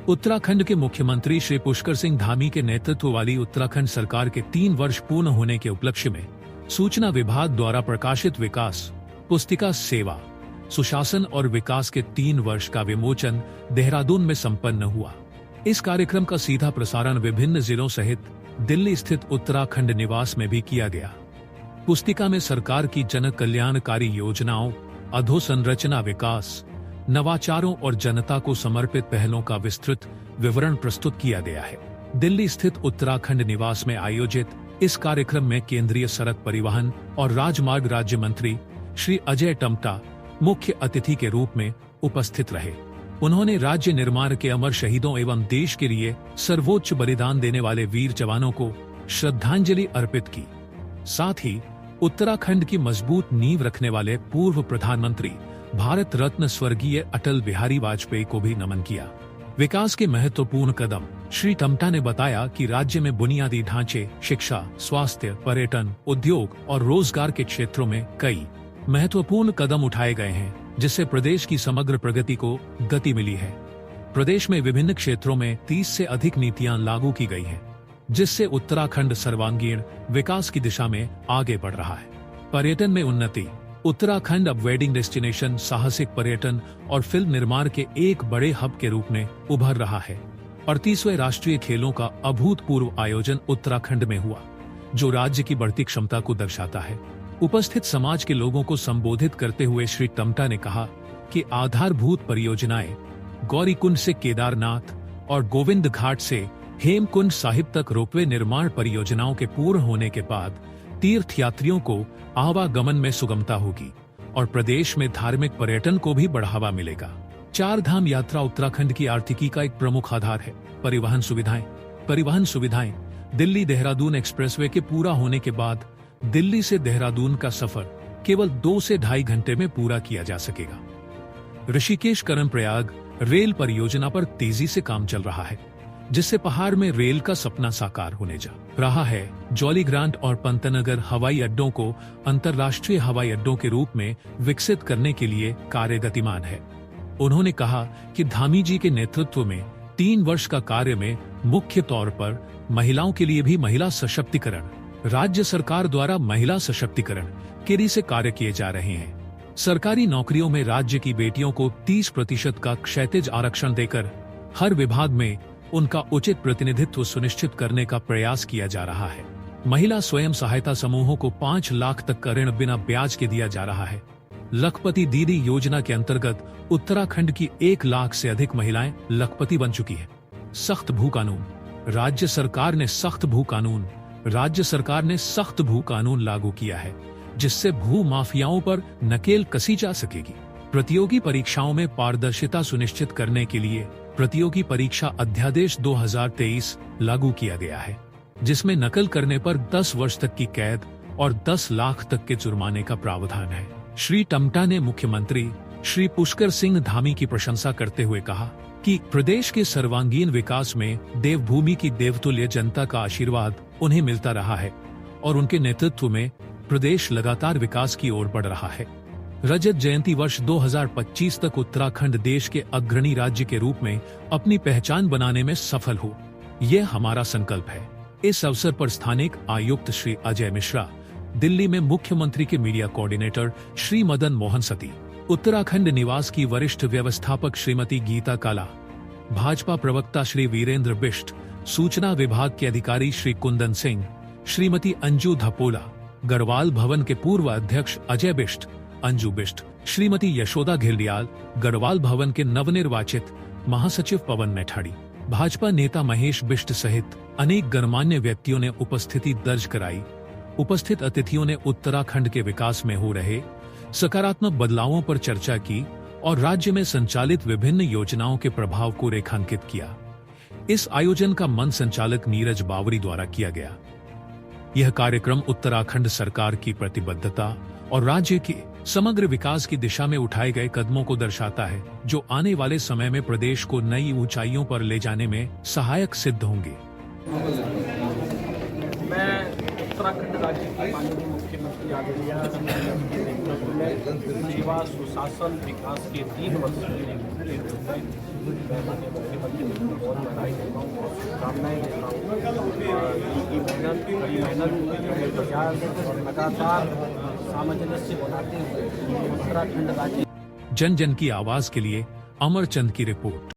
उत्तराखंड के मुख्यमंत्री श्री पुष्कर सिंह धामी के नेतृत्व वाली उत्तराखंड सरकार के 3 वर्ष पूर्ण होने के उपलक्ष्य में सूचना विभाग द्वारा प्रकाशित विकास पुस्तिका सेवा सुशासन और विकास के 3 वर्ष का विमोचन देहरादून में संपन्न हुआ। इस कार्यक्रम का सीधा प्रसारण विभिन्न जिलों सहित दिल्ली स्थित उत्तराखंड निवास में भी किया गया। पुस्तिका में सरकार की जन कल्याणकारी योजनाओं, अधोसंरचना विकास, नवाचारों और जनता को समर्पित पहलों का विस्तृत विवरण प्रस्तुत किया गया है। दिल्ली स्थित उत्तराखंड निवास में आयोजित इस कार्यक्रम में केंद्रीय सड़क परिवहन और राजमार्ग राज्य मंत्री श्री अजय टम्टा मुख्य अतिथि के रूप में उपस्थित रहे। उन्होंने राज्य निर्माण के अमर शहीदों एवं देश के लिए सर्वोच्च बलिदान देने वाले वीर जवानों को श्रद्धांजलि अर्पित की। साथ ही उत्तराखंड की मजबूत नींव रखने वाले पूर्व प्रधानमंत्री भारत रत्न स्वर्गीय अटल बिहारी वाजपेयी को भी नमन किया। विकास के महत्वपूर्ण कदम। श्री टम्टा ने बताया कि राज्य में बुनियादी ढांचे, शिक्षा, स्वास्थ्य, पर्यटन, उद्योग और रोजगार के क्षेत्रों में कई महत्वपूर्ण कदम उठाए गए हैं, जिससे प्रदेश की समग्र प्रगति को गति मिली है। प्रदेश में विभिन्न क्षेत्रों में 30 से अधिक नीतियां लागू की गई हैं, जिससे उत्तराखंड सर्वांगीण विकास की दिशा में आगे बढ़ रहा है। पर्यटन में उन्नति। उत्तराखंड अब वेडिंग डेस्टिनेशन, साहसिक पर्यटन और फिल्म निर्माण के एक बड़े हब के रूप में उभर रहा है। 38वें राष्ट्रीय खेलों का अभूतपूर्व आयोजन उत्तराखंड में हुआ, जो राज्य की बढ़ती क्षमता को दर्शाता है। उपस्थित समाज के लोगों को संबोधित करते हुए श्री टम्टा ने कहा कि आधारभूत परियोजनाएं गौरीकुंड से केदारनाथ और गोविंद घाट से हेमकुंड साहिब तक रोपवे निर्माण परियोजनाओं के पूर्ण होने के बाद तीर्थयात्रियों को आवागमन में सुगमता होगी और प्रदेश में धार्मिक पर्यटन को भी बढ़ावा मिलेगा। 4 धाम यात्रा उत्तराखंड की आर्थिकी का एक प्रमुख आधार है। परिवहन सुविधाएं। दिल्ली देहरादून एक्सप्रेसवे के पूरा होने के बाद दिल्ली से देहरादून का सफर केवल 2 से ढाई घंटे में पूरा किया जा सकेगा। ऋषिकेश कर्णप्रयाग रेल परियोजना पर तेजी से काम चल रहा है, जिससे पहाड़ में रेल का सपना साकार होने जा रहा है। जौलीग्रांट और पंतनगर हवाई अड्डों को अंतर्राष्ट्रीय हवाई अड्डों के रूप में विकसित करने के लिए कार्य गतिमान है। उन्होंने कहा कि धामी जी के नेतृत्व में 3 वर्ष का कार्य में मुख्य तौर पर महिलाओं के लिए भी महिला सशक्तिकरण, राज्य सरकार द्वारा महिला सशक्तिकरण के लिए से कार्य किए जा रहे हैं। सरकारी नौकरियों में राज्य की बेटियों को 30% का क्षैतिज आरक्षण देकर हर विभाग में उनका उचित प्रतिनिधित्व सुनिश्चित करने का प्रयास किया जा रहा है। महिला स्वयं सहायता समूहों को 5 लाख तक का ऋण बिना ब्याज के दिया जा रहा है। लखपति दीदी योजना के अंतर्गत उत्तराखंड की 1 लाख से अधिक महिलाएं लखपति बन चुकी है। सख्त भू कानून। राज्य सरकार ने सख्त भू कानून लागू किया है, जिससे भू माफियाओं पर नकेल कसी जा सकेगी। प्रतियोगी परीक्षाओं में पारदर्शिता सुनिश्चित करने के लिए प्रतियोगी परीक्षा अध्यादेश 2023 लागू किया गया है, जिसमें नकल करने पर 10 वर्ष तक की कैद और 10 लाख तक के जुर्माने का प्रावधान है। श्री टम्टा ने मुख्यमंत्री श्री पुष्कर सिंह धामी की प्रशंसा करते हुए कहा कि प्रदेश के सर्वांगीण विकास में देवभूमि की देवतुल्य जनता का आशीर्वाद उन्हें मिलता रहा है और उनके नेतृत्व में प्रदेश लगातार विकास की ओर बढ़ रहा है। रजत जयंती वर्ष 2025 तक उत्तराखंड देश के अग्रणी राज्य के रूप में अपनी पहचान बनाने में सफल हो, यह हमारा संकल्प है। इस अवसर पर स्थानिक आयुक्त श्री अजय मिश्रा, दिल्ली में मुख्यमंत्री के मीडिया कोऑर्डिनेटर श्री मदन मोहन सती, उत्तराखंड निवास की वरिष्ठ व्यवस्थापक श्रीमती गीता काला, भाजपा प्रवक्ता श्री वीरेंद्र बिष्ट, सूचना विभाग के अधिकारी श्री कुंदन सिंह, श्रीमती अंजू धपोला, गढ़वाल भवन के पूर्व अध्यक्ष अजय बिष्ट, अंजू बिष्ट, श्रीमती यशोदा घिल्डियाल, गढ़वाल भवन के नवनिर्वाचित महासचिव पवन मैठाड़ी, भाजपा नेता महेश बिष्ट सहित अनेक गणमान्य व्यक्तियों ने उपस्थिति दर्ज कराई। उपस्थित अतिथियों ने उत्तराखंड के विकास में हो रहे सकारात्मक बदलावों पर चर्चा की और राज्य में संचालित विभिन्न योजनाओं के प्रभाव को रेखांकित किया। इस आयोजन का मंच संचालक नीरज बावरी द्वारा किया गया। यह कार्यक्रम उत्तराखंड सरकार की प्रतिबद्धता और राज्य के समग्र विकास की दिशा में उठाए गए कदमों को दर्शाता है, जो आने वाले समय में प्रदेश को नई ऊंचाइयों पर ले जाने में सहायक सिद्ध होंगे। मैं उत्तराखंड राज्य के माननीय मुख्यमंत्री आदरणीय सेवा सुशासन विकास के 3 वर्ष माननीय मुख्यमंत्री शुभकामनाएं देता हूँ। और इनकी मेहनत, बड़ी मेहनत, बड़े प्रयास और लगातार सामंजस्य बनाते हुए उत्तराखंड राज्य जन जन की आवाज के लिए अमरचंद की रिपोर्ट।